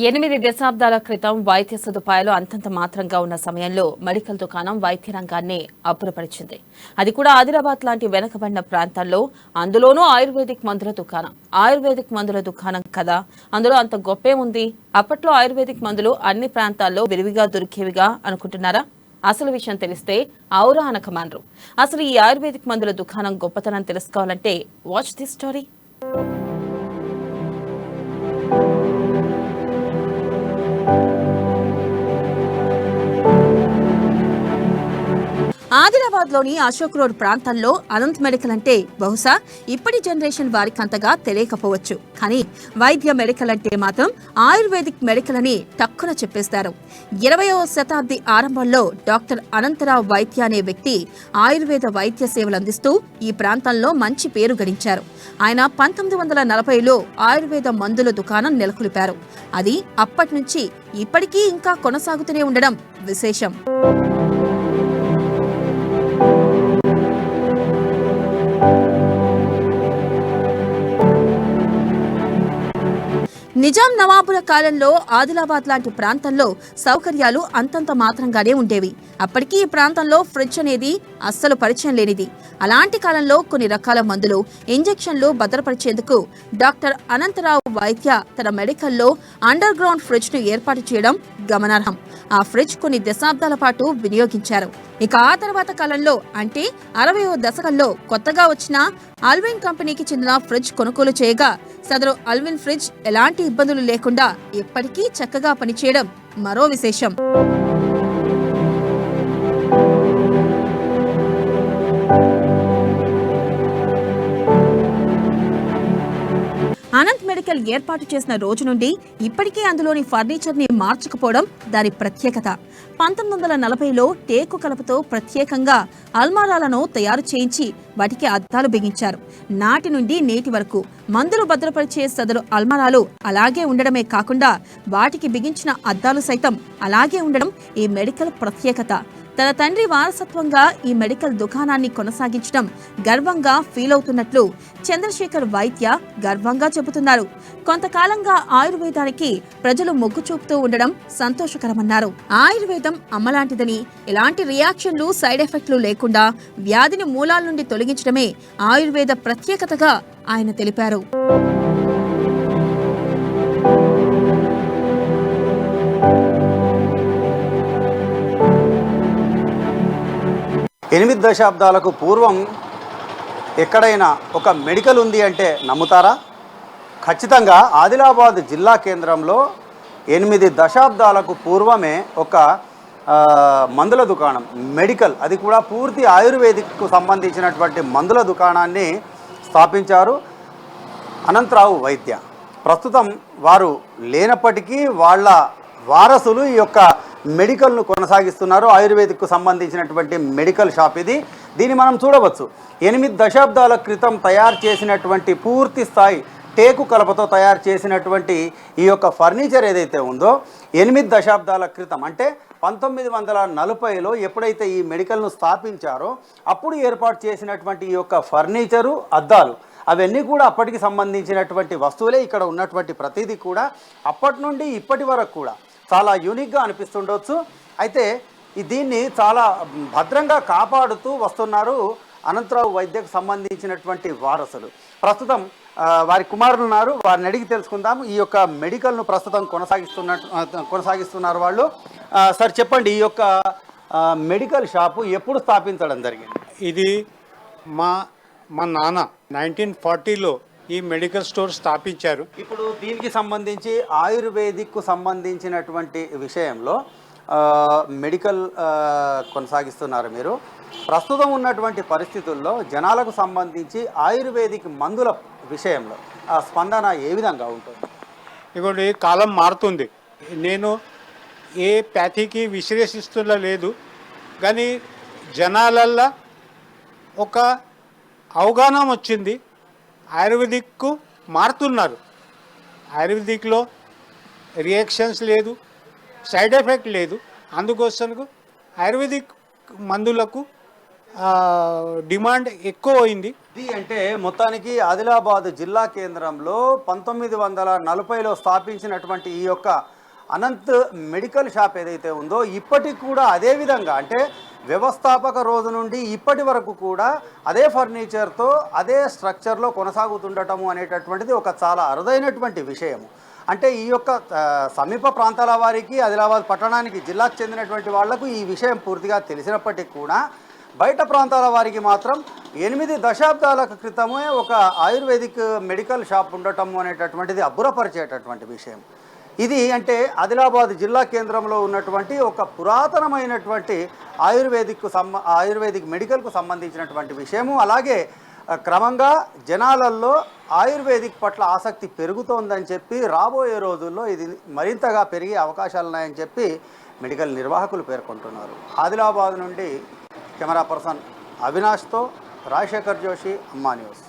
8 దశాబ్దాల క్రితం వైద్య సదుపాయాలు అంతంత మాత్రంగా ఉన్న సమయంలో మెడికల్ దుకాణం వైద్య రంగాన్ని అబ్బురపరిచింది. అది కూడా ఆదిలాబాద్ లాంటి వెనుకబడిన ప్రాంతాల్లో, అందులోనూ ఆయుర్వేదిక్ మందుల దుకాణం కదా, అందులో అంత గొప్పే ఉంది. అప్పట్లో ఆయుర్వేదిక్ మందులు అన్ని ప్రాంతాల్లో విరివిగా దొరికేవిగా అనుకుంటున్నారా? అసలు విషయం తెలిస్తే ఔరా అనకమానరు. అసలు ఈ ఆయుర్వేదిక్ మందుల దుకాణం గొప్పతనం తెలుసుకోవాలంటే వాచ్ దిస్ స్టోరీ. ఆదిలాబాద్లోని అశోక్ రోడ్ ప్రాంతంలో అనంత్ మెడికల్ అంటే బహుశా ఇప్పటి జనరేషన్ వారికి అంతగా తెలియకపోవచ్చు. కానీ వైద్య మెడికల్ అంటే మాత్రం ఆయుర్వేదిక్ మెడికల్ అని టక్కున చెప్పేస్తారు. 20వ శతాబ్ది ఆరంభంలో డాక్టర్ అనంతరావు వైద్య అనే వ్యక్తి ఆయుర్వేద వైద్య సేవలు అందిస్తూ ఈ ప్రాంతంలో మంచి పేరు గడించారు. ఆయన 1940లో ఆయుర్వేద మందుల దుకాణం నెలకొల్పారు. అది అప్పటి నుంచి ఇప్పటికీ ఇంకా కొనసాగుతూనే ఉండడం విశేషం. నిజాం నవాబుల కాలంలో ఆదిలాబాద్ లాంటి ప్రాంతంలో సౌకర్యాలు అంతంత మాత్రంగానే ఉండేవి. అప్పటికీ ఈ ప్రాంతంలో ఫ్రిడ్జ్ అనేది అస్సలు పరిచయం లేనిది. అలాంటి కాలంలో కొన్ని రకాల మందులు, ఇంజెక్షన్లు భద్రపరిచేందుకు డాక్టర్ అనంతరావు వైద్య తన మెడికల్లో అండర్ గ్రౌండ్ ఫ్రిడ్జ్ ను ఏర్పాటు చేయడం గమనార్హం. ఆ ఫ్రిడ్జ్ కొన్ని దశాబ్దాల పాటు వినియోగించారు. ఇక ఆ తర్వాత కాలంలో అంటే 60వ దశకంలో కొత్తగా వచ్చిన అల్విన్ కంపెనీకి చెందిన ఫ్రిడ్జ్ కొనుగోలు చేయగా సదరు అల్విన్ ఫ్రిడ్జ్ ఎలాంటి ఇబ్బందులు లేకుండా ఎప్పటికీ చక్కగా పనిచేయడం మరో విశేషం. అనంత్ మెడికల్ ఏర్పాటు చేసిన రోజు నుండి ఇప్పటికీ అందులోని ఫర్నిచర్ ని మార్చకపోవడం దాని ప్రత్యేకత. 1940లో టేకు కలపతో ప్రత్యేకంగా అల్మారాలను తయారు చేయించి వాటికి అద్దాలు బిగించారు. నాటి నుండి నేటి వరకు మందులు భద్రపరిచే సదరు అల్మారాలు అలాగే ఉండడమే కాకుండా వాటికి బిగించిన అద్దాలు సైతం అలాగే ఉండడం ఈ మెడికల్ ప్రత్యేకత. తన తండ్రి వారసత్వంగా ఈ మెడికల్ దుకాణాన్ని కొనసాగించడం గర్వంగా ఫీల్ అవుతున్నట్లు చంద్రశేఖర్ వైద్య గర్వంగా చెబుతున్నారు. కొంతకాలంగా ఆయుర్వేదానికి ప్రజలు మొగ్గు చూపుతూ ఉండడం సంతోషకరమన్నారు. ఆయుర్వేదం అమ్మలాంటిదని, ఎలాంటి రియాక్షన్లు, సైడ్ ఎఫెక్ట్లు లేకుండా వ్యాధిని మూలాల నుండి తొలగించడమే ఆయుర్వేద ప్రత్యేకతగా ఆయన తెలిపారు. 8 దశాబ్దాలకు పూర్వం ఎక్కడైనా ఒక మెడికల్ ఉంది అంటే నమ్ముతారా? ఖచ్చితంగా ఆదిలాబాద్ జిల్లా కేంద్రంలో 8 దశాబ్దాలకు పూర్వమే ఒక మందుల దుకాణం, మెడికల్, అది కూడా పూర్తి ఆయుర్వేదిక్కు సంబంధించినటువంటి మందుల దుకాణాన్ని స్థాపించారు అనంతరావు వైద్య. ప్రస్తుతం వారు లేనప్పటికీ వాళ్ళ వారసులు ఈ యొక్క మెడికల్ను కొనసాగిస్తున్నారు. ఆయుర్వేదిక్కు సంబంధించినటువంటి మెడికల్ షాప్ ఇది. దీన్ని మనం చూడవచ్చు. 8 దశాబ్దాల క్రితం తయారు చేసినటువంటి పూర్తి స్థాయి టేకు కలపతో తయారు చేసినటువంటి ఈ యొక్క ఫర్నిచర్ ఏదైతే ఉందో 8 దశాబ్దాల క్రితం అంటే 1940లో ఎప్పుడైతే ఈ మెడికల్ను స్థాపించారో అప్పుడు ఏర్పాటు చేసినటువంటి ఈ యొక్క ఫర్నిచరు, అద్దాలు, అవన్నీ కూడా అప్పటికి సంబంధించినటువంటి వస్తువులే. ఇక్కడ ఉన్నటువంటి ప్రతిదీ కూడా అప్పటి నుండి ఇప్పటి వరకు కూడా చాలా యూనిక్గా అనిపిస్తుండొచ్చు. అయితే దీన్ని చాలా భద్రంగా కాపాడుతూ వస్తున్నారు అనంతరావు వైద్యకు సంబంధించినటువంటి వారసులు. ప్రస్తుతం వారి కుమారులు ఉన్నారు, వారిని అడిగి తెలుసుకుందాం. ఈ యొక్క మెడికల్ను ప్రస్తుతం కొనసాగిస్తున్నారు వాళ్ళు. సార్ చెప్పండి, ఈ యొక్క మెడికల్ షాపు ఎప్పుడు స్థాపించడం జరిగింది? ఇది మా నాన్న 1940లో ఈ మెడికల్ స్టోర్ స్థాపించారు. ఇప్పుడు దీనికి సంబంధించి ఆయుర్వేదిక్కు సంబంధించినటువంటి విషయంలో మెడికల్ కొనసాగిస్తున్నారు మీరు. ప్రస్తుతం ఉన్నటువంటి పరిస్థితుల్లో జనాలకు సంబంధించి ఆయుర్వేదిక్ మందుల విషయంలో ఆ స్పందన ఏ విధంగా ఉంటుంది? ఇదిగోండి, కాలం మారుతుంది. నేను ఏ ప్యాథీకి విశ్లేషిస్తున్నా లేదు, కానీ జనాలల్లో ఒక అవగాహన వచ్చింది. ఆయుర్వేదిక్కు మారుతున్నారు. ఆయుర్వేదిక్లో రియాక్షన్స్ లేదు, సైడ్ ఎఫెక్ట్ లేదు. అందుకోసం ఆయుర్వేదిక్ మందులకు డిమాండ్ ఎక్కువ అయింది. ఇది అంటే మొత్తానికి ఆదిలాబాద్ జిల్లా కేంద్రంలో 1940లో స్థాపించినటువంటి ఈ యొక్క అనంత్ మెడికల్ షాప్ ఏదైతే ఉందో ఇప్పటికి కూడా అదే విధంగా అంటే వ్యవస్థాపక రోజు నుండి ఇప్పటి వరకు కూడా అదే ఫర్నిచర్తో అదే స్ట్రక్చర్లో కొనసాగుతుండటము అనేటటువంటిది ఒక చాలా అరుదైనటువంటి విషయము. అంటే ఈ యొక్క సమీప ప్రాంతాల వారికి ఆదిలాబాద్ పట్టణానికి జిల్లాకు చెందినటువంటి వాళ్లకు ఈ విషయం పూర్తిగా తెలిసినప్పటికీ కూడా బయట ప్రాంతాల వారికి మాత్రం 8 దశాబ్దాల క్రితమే ఒక ఆయుర్వేదిక్ మెడికల్ షాప్ ఉండటము అనేటటువంటిది అబ్బురపరిచేటటువంటి విషయం. ఇది అంటే ఆదిలాబాద్ జిల్లా కేంద్రంలో ఉన్నటువంటి ఒక పురాతనమైనటువంటి ఆయుర్వేదిక్ మెడికల్కు సంబంధించినటువంటి విషయము. అలాగే క్రమంగా జనాలల్లో ఆయుర్వేదిక్ పట్ల ఆసక్తి పెరుగుతోందని చెప్పి రాబోయే రోజుల్లో ఇది మరింతగా పెరిగే అవకాశాలు ఉన్నాయని చెప్పి మెడికల్ నిర్వాహకులు పేర్కొంటున్నారు. ఆదిలాబాద్ నుండి కెమెరా పర్సన్ అవినాష్తో రాజశేఖర్ జోషి, అమ్మా న్యూస్.